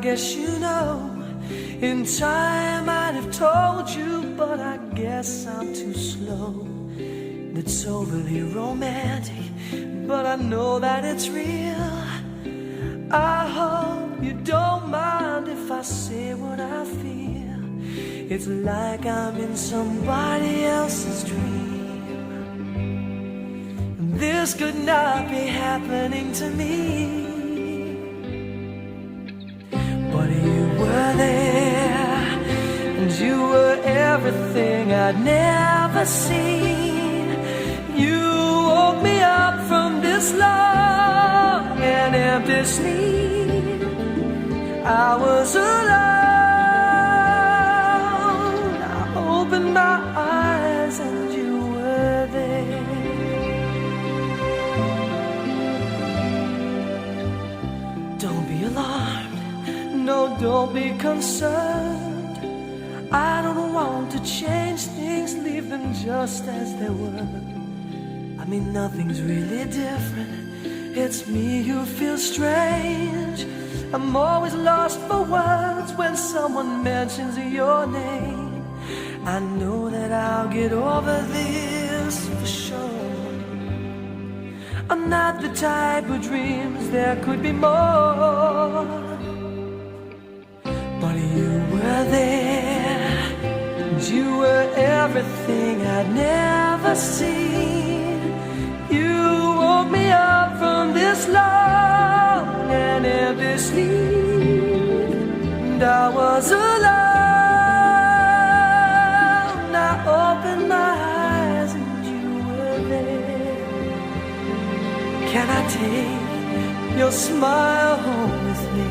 guess you know, in time I'd have told you, but I guess I'm too slow. It's overly romantic, but I know that it's real. I hope you don't mind if I say what I feel. It's like I'm in somebody else's dream. This could not be happening to me, but you were there, and you were everything I'd never seen. You woke me up from this long and empty sleep. I was alone. I opened my eyes and you were there. Don't be alarmed, no, don't be concerned. I don't want to change things, leave them just as they were. I mean, nothing's really different. It's me who feels strange. I'm always lost for words when someone mentions your name. I know that I'll get over this for sure. I'm not the type who dreams there could be more, but you were there, and you were everything I'd never seen. You woke me up from this long and empty sleep, and I was alone. I opened my eyes and you were there. Can I take your smile home with me,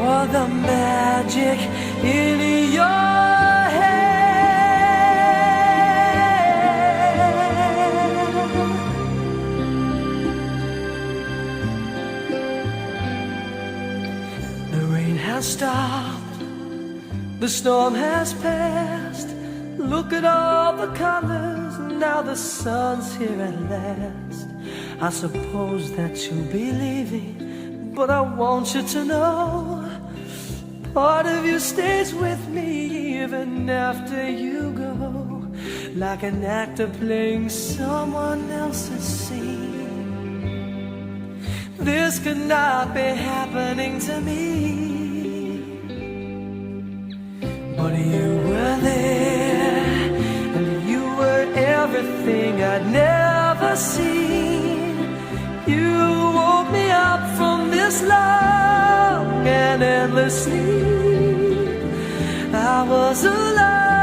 or the magic in your stopped, the storm has passed. Look at all the colors, now the sun's here at last. I suppose that you'll be leaving, but I want you to know part of you stays with me even after you go, like an actor playing someone else's scene. This could not be happening to me, but you were there, and you were everything I'd never seen. You woke me up from this long and endless sleep. I was alone.